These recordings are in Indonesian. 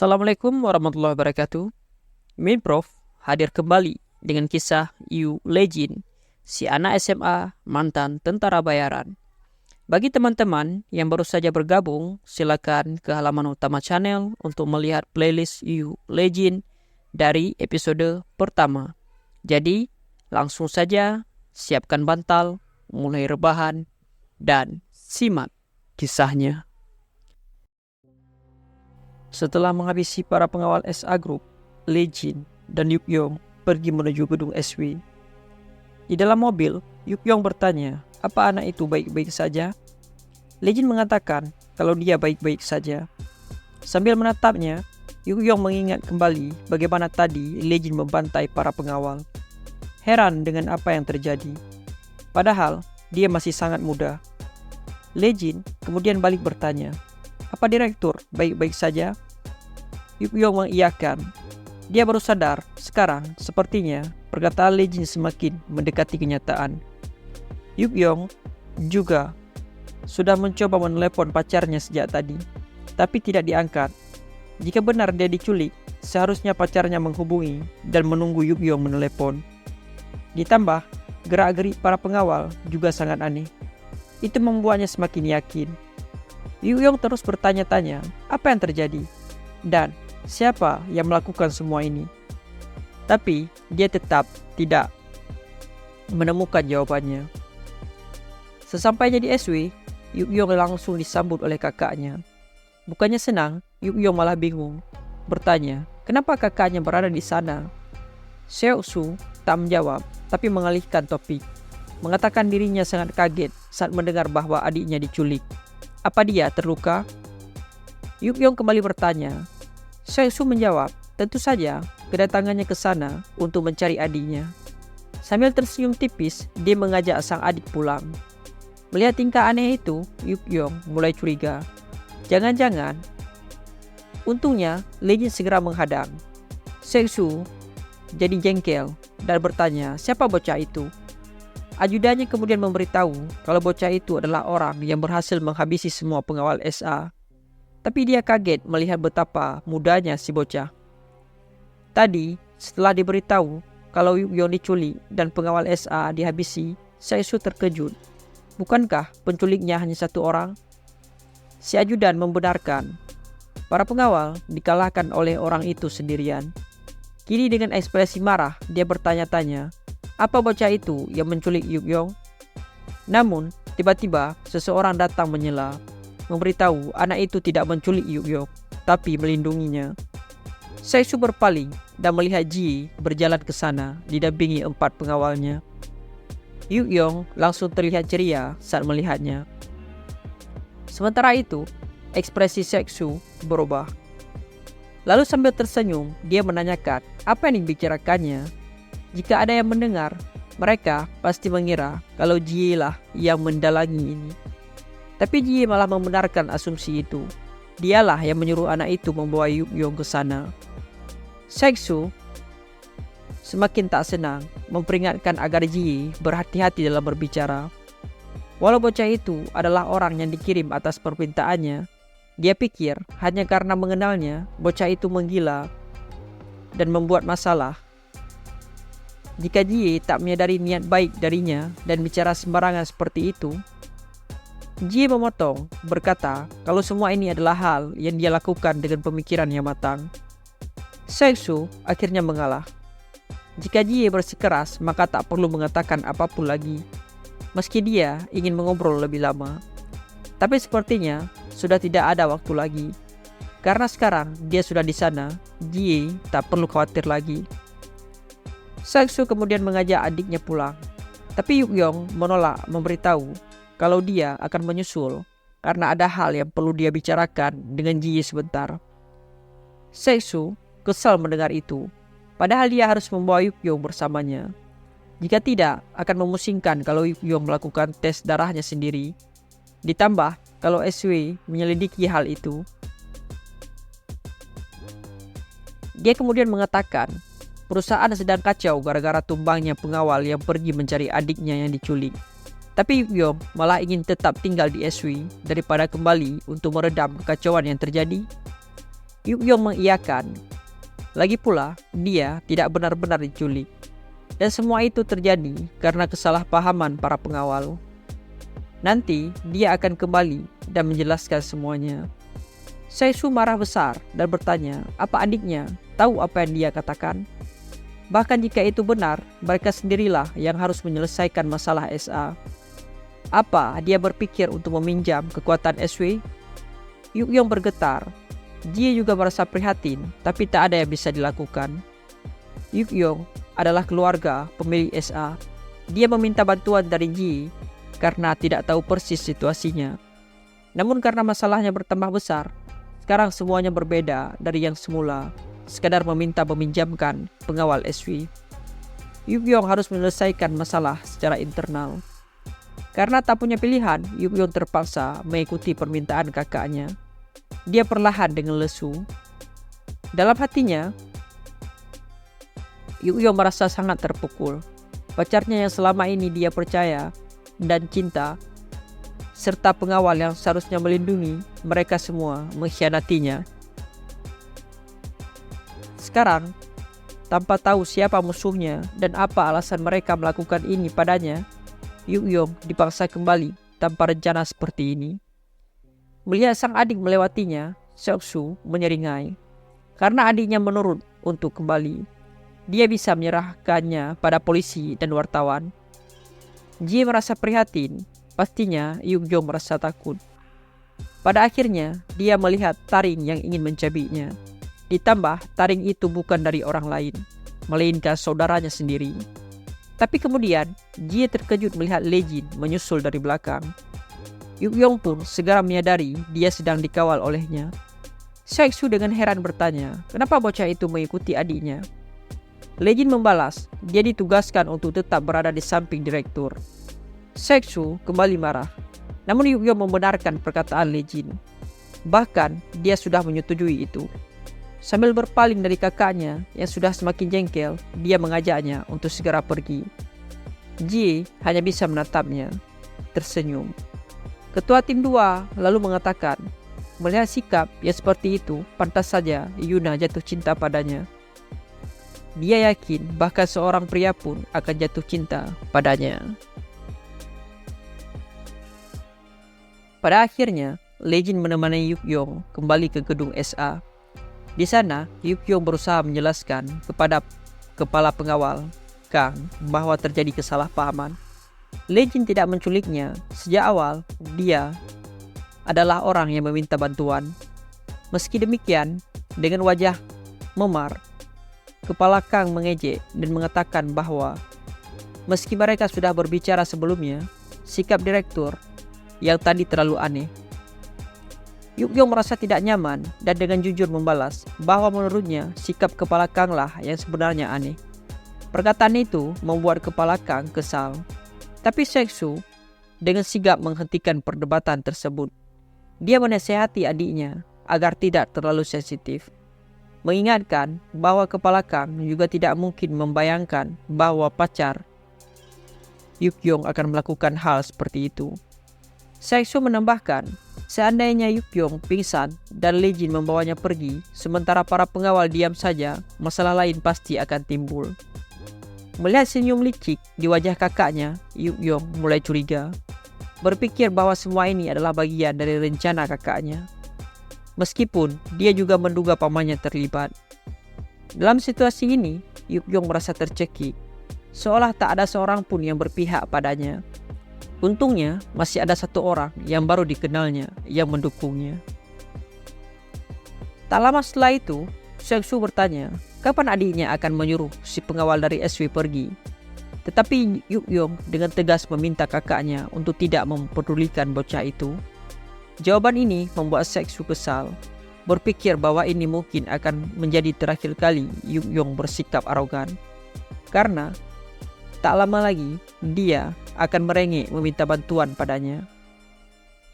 Assalamualaikum warahmatullahi wabarakatuh. Prof hadir kembali dengan kisah Yu Legend, si anak SMA mantan tentara bayaran. Bagi teman-teman yang baru saja bergabung, silakan ke halaman utama channel untuk melihat playlist Yu Legend dari episode pertama. Jadi, langsung saja siapkan bantal, mulai rebahan, dan simak kisahnya. Setelah menghabisi para pengawal SA Group, Legend dan Yukyong pergi menuju gedung SW. Di dalam mobil, Yukyong bertanya, apa anak itu baik-baik saja? Legend mengatakan kalau dia baik-baik saja. Sambil menatapnya, Yukyong mengingat kembali bagaimana tadi Legend membantai para pengawal. Heran dengan apa yang terjadi. Padahal, dia masih sangat muda. Legend kemudian balik bertanya, apa direktur baik-baik saja? Yukyong mengiyakan. Dia baru sadar sekarang sepertinya perkataan Legend semakin mendekati kenyataan. Yukyong juga sudah mencoba menelepon pacarnya sejak tadi, tapi tidak diangkat. Jika benar dia diculik, seharusnya pacarnya menghubungi dan menunggu Yukyong menelepon. Ditambah, gerak-gerik para pengawal juga sangat aneh. Itu membuatnya semakin yakin. Yukyong terus bertanya-tanya apa yang terjadi dan siapa yang melakukan semua ini. Tapi dia tetap tidak menemukan jawabannya. Sesampainya di SW, Yukyong langsung disambut oleh kakaknya. Bukannya senang, Yukyong malah bingung. Bertanya, kenapa kakaknya berada di sana? Seoksu tak menjawab, tapi mengalihkan topik. Mengatakan dirinya sangat kaget saat mendengar bahwa adiknya diculik. Apa dia terluka? Yukyong kembali bertanya. Seoksu menjawab, tentu saja kedatangannya ke sana untuk mencari adiknya. Sambil tersenyum tipis, dia mengajak sang adik pulang. Melihat tingkah aneh itu, Yukyong mulai curiga. Jangan-jangan, untungnya Legend segera menghadang. Seoksu jadi jengkel dan bertanya, siapa bocah itu? Ajudannya kemudian memberitahu kalau bocah itu adalah orang yang berhasil menghabisi semua pengawal SA. Tapi dia kaget melihat betapa mudanya si bocah. Tadi, setelah diberitahu kalau Yukyong diculik dan pengawal SA dihabisi, Seoksu terkejut. Bukankah penculiknya hanya satu orang? Si ajudan membenarkan. Para pengawal dikalahkan oleh orang itu sendirian. Kini dengan ekspresi marah, dia bertanya-tanya, apa bocah itu yang menculik Yukyong? Namun, tiba-tiba seseorang datang menyela, memberitahu anak itu tidak menculik Yukyong, tapi melindunginya. Seoksu berpaling dan melihat Ji berjalan ke sana didampingi 4 pengawalnya. Yukyong langsung terlihat ceria saat melihatnya. Sementara itu, ekspresi Seoksu berubah. Lalu sambil tersenyum, dia menanyakan apa yang dibicarakannya. Jika ada yang mendengar, mereka pasti mengira kalau Ji lah yang mendalangi ini. Tapi Ji malah membenarkan asumsi itu. Dialah yang menyuruh anak itu membawa Yukyong ke sana. Seoksu semakin tak senang, memperingatkan agar Ji berhati-hati dalam berbicara. Walau bocah itu adalah orang yang dikirim atas permintaannya, dia pikir hanya karena mengenalnya, bocah itu menggila dan membuat masalah. Jika Ji tak menyadari niat baik darinya dan bicara sembarangan seperti itu, Ji memotong, berkata kalau semua ini adalah hal yang dia lakukan dengan pemikiran yang matang. Seoksu akhirnya mengalah. Jika Ji bersikeras, maka tak perlu mengatakan apapun lagi, meski dia ingin mengobrol lebih lama. Tapi sepertinya sudah tidak ada waktu lagi. Karena sekarang dia sudah di sana, Ji tak perlu khawatir lagi. Seoksu kemudian mengajak adiknya pulang. Tapi Yukyong menolak memberitahu kalau dia akan menyusul karena ada hal yang perlu dia bicarakan dengan Ji sebentar. Seoksu kesal mendengar itu, padahal dia harus membawa Yukyong bersamanya. Jika tidak, akan memusingkan kalau Yukyong melakukan tes darahnya sendiri. Ditambah kalau SW menyelidiki hal itu. Dia kemudian mengatakan perusahaan sedang kacau gara-gara tumbangnya pengawal yang pergi mencari adiknya yang diculik. Tapi Yukyong malah ingin tetap tinggal di SW daripada kembali untuk meredam kekacauan yang terjadi. Yukyong mengiyakan. Lagi pula, dia tidak benar-benar diculik. Dan semua itu terjadi karena kesalahpahaman para pengawal. Nanti, dia akan kembali dan menjelaskan semuanya. Saisu marah besar dan bertanya, apa adiknya tahu apa yang dia katakan? Bahkan jika itu benar, mereka sendirilah yang harus menyelesaikan masalah SA. Apa dia berpikir untuk meminjam kekuatan SW? Yukyong bergetar. Dia juga merasa prihatin, tapi tak ada yang bisa dilakukan. Yukyong adalah keluarga pemilik SA. Dia meminta bantuan dari Ji karena tidak tahu persis situasinya. Namun karena masalahnya bertambah besar, sekarang semuanya berbeda dari yang semula, sekadar meminta meminjamkan pengawal SW. Yukyong harus menyelesaikan masalah secara internal. Karena tak punya pilihan, Yukyong terpaksa mengikuti permintaan kakaknya. Dia perlahan dengan lesu. Dalam hatinya, Yukyong merasa sangat terpukul. Pacarnya yang selama ini dia percaya dan cinta, serta pengawal yang seharusnya melindungi mereka semua, mengkhianatinya. Sekarang, tanpa tahu siapa musuhnya dan apa alasan mereka melakukan ini padanya, Yukyong dipaksa kembali tanpa rencana seperti ini. Melihat sang adik melewatinya, Seoksu menyeringai. Karena adiknya menurut untuk kembali, dia bisa menyerahkannya pada polisi dan wartawan. Ji merasa prihatin, pastinya Yukyong merasa takut. Pada akhirnya, dia melihat taring yang ingin mencabiknya. Ditambah, taring itu bukan dari orang lain, melainkan saudaranya sendiri. Tapi kemudian, Ji terkejut melihat Lejin menyusul dari belakang. Yukyong pun segera menyadari dia sedang dikawal olehnya. Seoksu dengan heran bertanya, kenapa bocah itu mengikuti adiknya? Lejin membalas, dia ditugaskan untuk tetap berada di samping direktur. Seoksu kembali marah, namun Yukyong membenarkan perkataan Lejin. Bahkan dia sudah menyetujui itu. Sambil berpaling dari kakaknya yang sudah semakin jengkel, dia mengajaknya untuk segera pergi. Ji hanya bisa menatapnya, tersenyum. Ketua tim 2 lalu mengatakan, melihat sikap yang seperti itu, pantas saja Yuna jatuh cinta padanya. Dia yakin bahkan seorang pria pun akan jatuh cinta padanya. Pada akhirnya, Lejin menemani Yukyong kembali ke gedung SA. Di sana, Yukyong berusaha menjelaskan kepada kepala pengawal, Kang, bahwa terjadi kesalahpahaman. Lejin tidak menculiknya. Sejak awal, dia adalah orang yang meminta bantuan. Meski demikian, dengan wajah memar, kepala Kang mengejek dan mengatakan bahwa meski mereka sudah berbicara sebelumnya, sikap direktur yang tadi terlalu aneh. Yukyong merasa tidak nyaman dan dengan jujur membalas bahwa menurutnya sikap kepala Kang lah yang sebenarnya aneh. Perkataan itu membuat kepala Kang kesal. Tapi Seoksu dengan sigap menghentikan perdebatan tersebut. Dia menasihati adiknya agar tidak terlalu sensitif. Mengingatkan bahwa kepala Kang juga tidak mungkin membayangkan bahwa pacar Yukyong akan melakukan hal seperti itu. Seoksu menambahkan, seandainya Yukyong pingsan dan Lejin membawanya pergi, sementara para pengawal diam saja, masalah lain pasti akan timbul. Melihat senyum licik di wajah kakaknya, Yukyong mulai curiga. Berpikir bahwa semua ini adalah bagian dari rencana kakaknya. Meskipun dia juga menduga pamannya terlibat. Dalam situasi ini, Yukyong merasa tercekik. Seolah tak ada seorang pun yang berpihak padanya. Untungnya masih ada satu orang yang baru dikenalnya yang mendukungnya. Tak lama setelah itu, Seoksu bertanya, kapan adiknya akan menyuruh si pengawal dari SW pergi? Tetapi Yukyong dengan tegas meminta kakaknya untuk tidak mempedulikan bocah itu. Jawaban ini membuat Seoksu kesal, berpikir bahwa ini mungkin akan menjadi terakhir kali Yukyong bersikap arogan. Karena tak lama lagi dia akan merengek meminta bantuan padanya.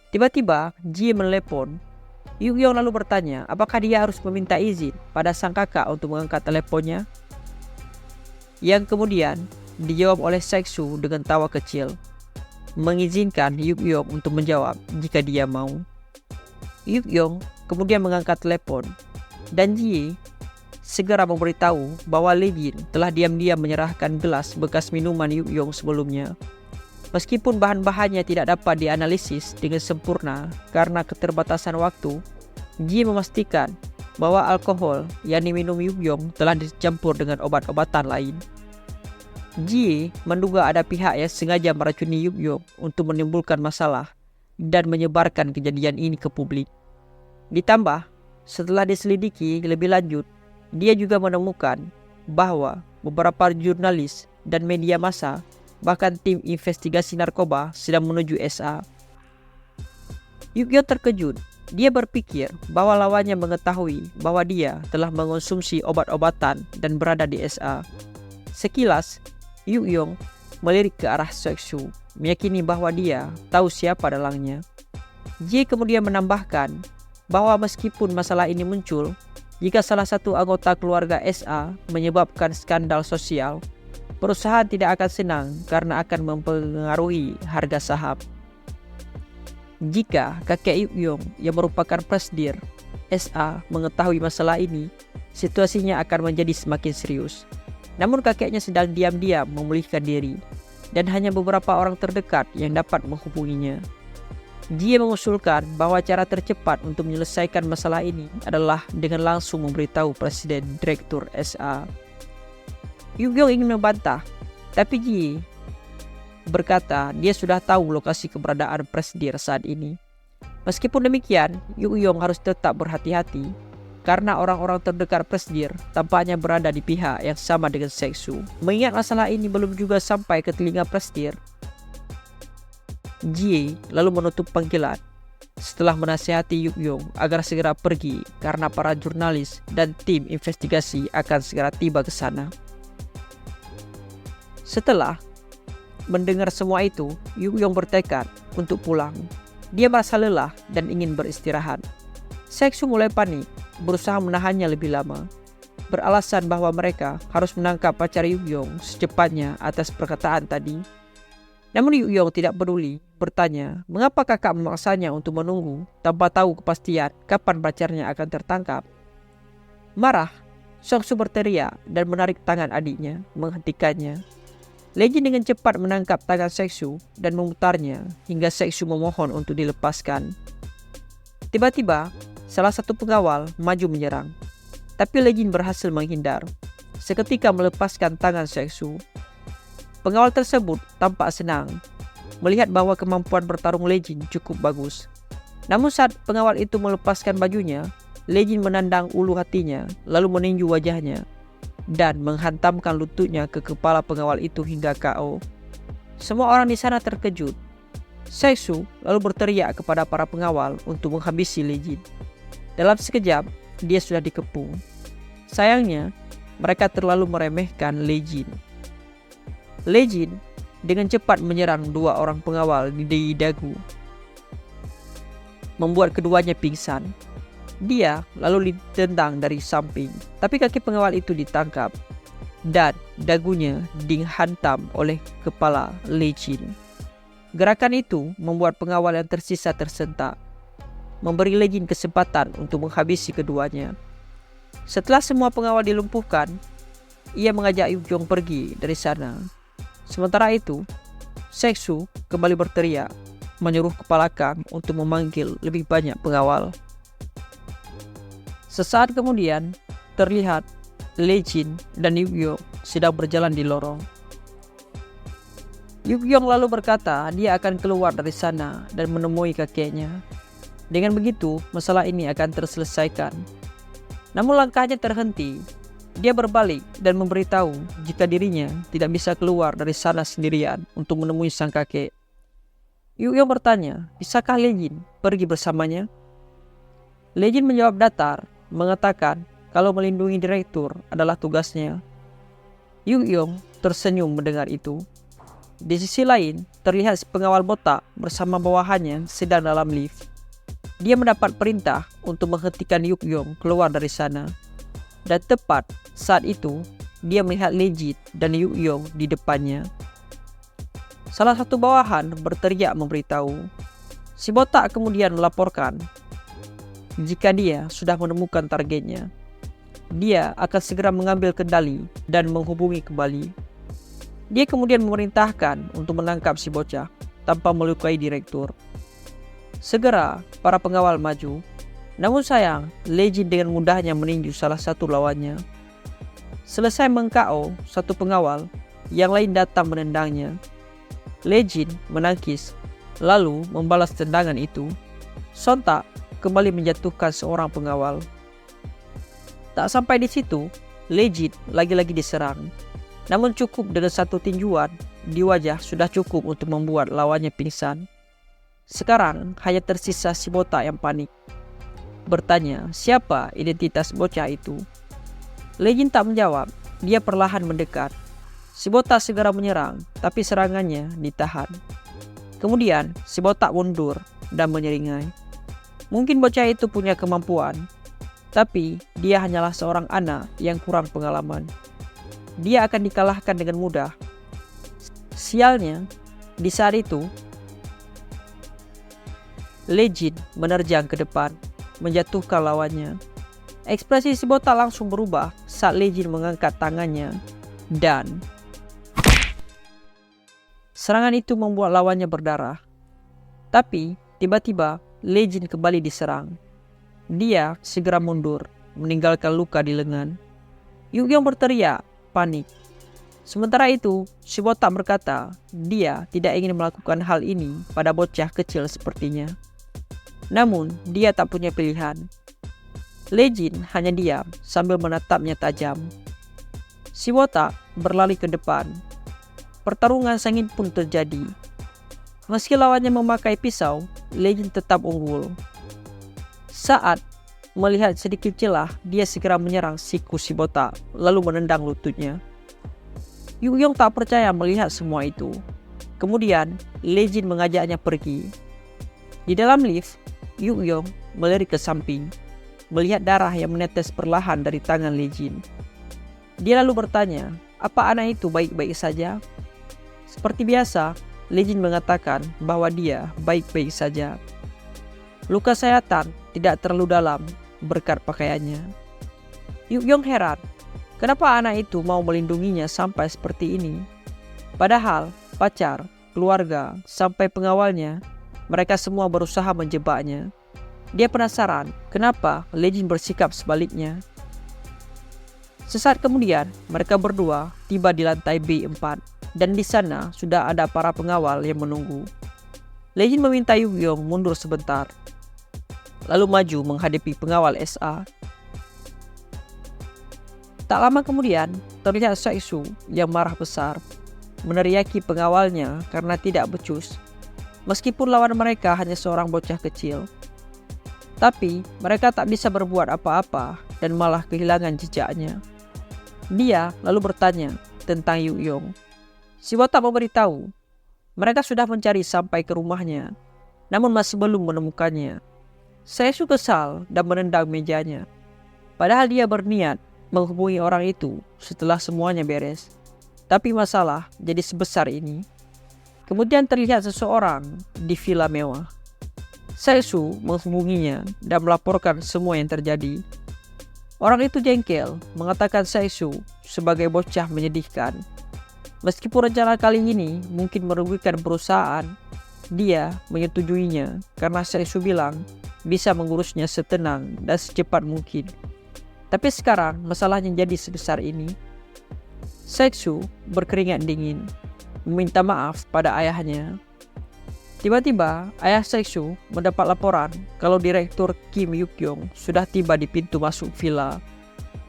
Tiba-tiba Ji menelepon. Yukyong lalu bertanya apakah dia harus meminta izin pada sang kakak untuk mengangkat teleponnya. Yang kemudian dijawab oleh Seoksu dengan tawa kecil, mengizinkan Yukyong untuk menjawab jika dia mau. Yukyong kemudian mengangkat telepon. dan Jie segera memberitahu bahwa Lee Jin telah diam-diam menyerahkan gelas bekas minuman Yukyong sebelumnya. Meskipun bahan-bahannya tidak dapat dianalisis dengan sempurna karena keterbatasan waktu, Jie memastikan bahwa alkohol yang diminum Yukyong telah dicampur dengan obat-obatan lain. Jie menduga ada pihak yang sengaja meracuni Yukyong untuk menimbulkan masalah dan menyebarkan kejadian ini ke publik. Ditambah, setelah diselidiki lebih lanjut, dia juga menemukan bahwa beberapa jurnalis dan media massa, bahkan tim investigasi narkoba sedang menuju SA. Yukyong terkejut. Dia berpikir bahwa lawannya mengetahui bahwa dia telah mengonsumsi obat-obatan dan berada di SA. Sekilas, Yukyong melirik ke arah Seksu, meyakini bahwa dia tahu siapa dalangnya. Jie kemudian menambahkan bahwa meskipun masalah ini muncul, jika salah satu anggota keluarga SA menyebabkan skandal sosial, perusahaan tidak akan senang karena akan mempengaruhi harga saham. Jika kakek Yukyong yang merupakan presidir SA mengetahui masalah ini, situasinya akan menjadi semakin serius. Namun kakeknya sedang diam-diam memulihkan diri, dan hanya beberapa orang terdekat yang dapat menghubunginya. Dia mengusulkan bahwa cara tercepat untuk menyelesaikan masalah ini adalah dengan langsung memberitahu Presiden Direktur SA. Yukyong ingin membantah, tapi Ji berkata dia sudah tahu lokasi keberadaan presidir saat ini. Meskipun demikian, Yukyong harus tetap berhati-hati karena orang-orang terdekat presidir tampaknya berada di pihak yang sama dengan Seksu. Mengingat masalah ini belum juga sampai ke telinga presidir, Jie lalu menutup panggilan setelah menasihati Yukyong agar segera pergi karena para jurnalis dan tim investigasi akan segera tiba ke sana. Setelah mendengar semua itu, Yukyong bertekad untuk pulang. Dia merasa lelah dan ingin beristirahat. Seksu mulai panik, berusaha menahannya lebih lama, beralasan bahwa mereka harus menangkap pacar Yukyong secepatnya atas perkataan tadi. Namun Yukyong tidak peduli, bertanya mengapa kakak memaksanya untuk menunggu tanpa tahu kepastian kapan pacarnya akan tertangkap. Marah, Seksu berteriak dan menarik tangan adiknya, menghentikannya. Lee Jin dengan cepat menangkap tangan Seksu dan memutarnya hingga Seksu memohon untuk dilepaskan. Tiba-tiba, salah satu pengawal maju menyerang, tapi Lee Jin berhasil menghindar. Seketika melepaskan tangan Seksu. Pengawal tersebut tampak senang melihat bahwa kemampuan bertarung Lee Jin cukup bagus. Namun saat pengawal itu melepaskan bajunya, Lee Jin menandang ulu hatinya lalu meninju wajahnya dan menghantamkan lututnya ke kepala pengawal itu hingga KO. Semua orang di sana terkejut. Seksu lalu berteriak kepada para pengawal untuk menghabisi Lee Jin. Dalam sekejap, dia sudah dikepung. Sayangnya, mereka terlalu meremehkan Lee Jin. Lee Jin dengan cepat menyerang dua orang pengawal di dagu, membuat keduanya pingsan. Dia lalu ditendang dari samping, tapi kaki pengawal itu ditangkap dan dagunya dihantam oleh kepala Lee Jin. Gerakan itu membuat pengawal yang tersisa tersentak, memberi Lee Jin kesempatan untuk menghabisi keduanya. Setelah semua pengawal dilumpuhkan, ia mengajak Yukyong pergi dari sana. Sementara itu, Seksu kembali berteriak, menyuruh kepala Kang untuk memanggil lebih banyak pengawal. Sesaat kemudian, terlihat Lee Jin dan Yukyong sedang berjalan di lorong. Yukyong lalu berkata dia akan keluar dari sana dan menemui kakeknya. Dengan begitu, masalah ini akan terselesaikan. Namun langkahnya terhenti. Dia berbalik dan memberitahu jika dirinya tidak bisa keluar dari sana sendirian untuk menemui sang kakek. Yukyong bertanya, bisakah Lee Jin pergi bersamanya? Lee Jin menjawab datar, mengatakan kalau melindungi direktur adalah tugasnya. Yukyong tersenyum mendengar itu. Di sisi lain, terlihat si pengawal botak bersama bawahannya sedang dalam lift. Dia mendapat perintah untuk menghentikan Yukyong keluar dari sana. Dan tepat saat itu, dia melihat Lee Jin dan Yukyong di depannya. Salah satu bawahan berteriak memberitahu. Si botak kemudian melaporkan jika dia sudah menemukan targetnya, dia akan segera mengambil kendali dan menghubungi kembali. Dia kemudian memerintahkan untuk menangkap si bocah tanpa melukai direktur. Segera para pengawal maju, namun sayang Legend dengan mudahnya meninju salah satu lawannya. Selesai meng-KO satu pengawal, yang lain datang menendangnya. Legend menangkis, lalu membalas tendangan itu. Sontak kembali menjatuhkan seorang pengawal. Tak sampai di situ, Legend lagi-lagi diserang. Namun cukup dengan satu tinjuan di wajah sudah cukup untuk membuat lawannya pingsan. Sekarang hanya tersisa si botak yang panik. Bertanya siapa identitas bocah itu. Legend tak menjawab, dia perlahan mendekat. Si botak segera menyerang, tapi serangannya ditahan. Kemudian si botak mundur dan menyeringai. Mungkin bocah itu punya kemampuan, tapi dia hanyalah seorang anak yang kurang pengalaman. Dia akan dikalahkan dengan mudah. Sialnya, di saat itu, Legend menerjang ke depan, menjatuhkan lawannya. Ekspresi si botak langsung berubah saat Legend mengangkat tangannya dan serangan itu membuat lawannya berdarah. Tapi tiba-tiba Legend kembali diserang. Dia segera mundur, meninggalkan luka di lengan. Yukyong berteriak, panik. Sementara itu, si botak berkata dia tidak ingin melakukan hal ini pada bocah kecil sepertinya. Namun, dia tak punya pilihan. Legend hanya diam sambil menatapnya tajam. Si botak berlari ke depan. Pertarungan sengit pun terjadi. Meski lawannya memakai pisau, Legend tetap unggul. Saat melihat sedikit celah, dia segera menyerang siku si botak, lalu menendang lututnya. Yukyong tak percaya melihat semua itu. Kemudian, Legend mengajaknya pergi. Di dalam lift, Yukyong melirik ke samping, melihat darah yang menetes perlahan dari tangan Legend. Dia lalu bertanya, apa anak itu baik-baik saja? Seperti biasa, Legend mengatakan bahwa dia baik-baik saja. Luka sayatan tidak terlalu dalam berkat pakaiannya. Yukyong heran, kenapa anak itu mau melindunginya sampai seperti ini? Padahal pacar, keluarga, sampai pengawalnya, mereka semua berusaha menjebaknya. Dia penasaran kenapa Legend bersikap sebaliknya. Sesaat kemudian, mereka berdua tiba di lantai B4 dan di sana sudah ada para pengawal yang menunggu. Legend meminta Yukyong mundur sebentar, lalu maju menghadapi pengawal SA. Tak lama kemudian, terlihat Sae-su yang marah besar, meneriaki pengawalnya karena tidak becus, meskipun lawan mereka hanya seorang bocah kecil. Tapi mereka tak bisa berbuat apa-apa dan malah kehilangan jejaknya. Dia lalu bertanya tentang Yukyong. Si botak memberitahu, mereka sudah mencari sampai ke rumahnya, namun masih belum menemukannya. Sae-su kesal dan menendang mejanya. Padahal dia berniat menghubungi orang itu setelah semuanya beres. Tapi masalah jadi sebesar ini. Kemudian terlihat seseorang di villa mewah. Sae-su menghubunginya dan melaporkan semua yang terjadi. Orang itu jengkel, mengatakan Sae-su sebagai bocah menyedihkan. Meskipun rencana kali ini mungkin merugikan perusahaan, dia menyetujuinya karena Sae-su bilang bisa mengurusnya setenang dan secepat mungkin. Tapi sekarang masalahnya jadi sebesar ini. Sae-su berkeringat dingin, meminta maaf pada ayahnya. Tiba-tiba, ayah Sae-su mendapat laporan kalau Direktur Kim Yukyong sudah tiba di pintu masuk villa.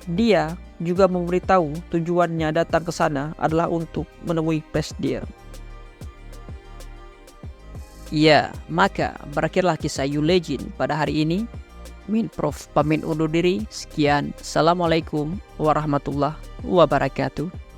Dia juga memberitahu tujuannya datang ke sana adalah untuk menemui Presidir. Ya, maka berakhirlah kisah Yu Legend pada hari ini. Min Prof pamit undur diri. Sekian. Assalamualaikum warahmatullahi wabarakatuh.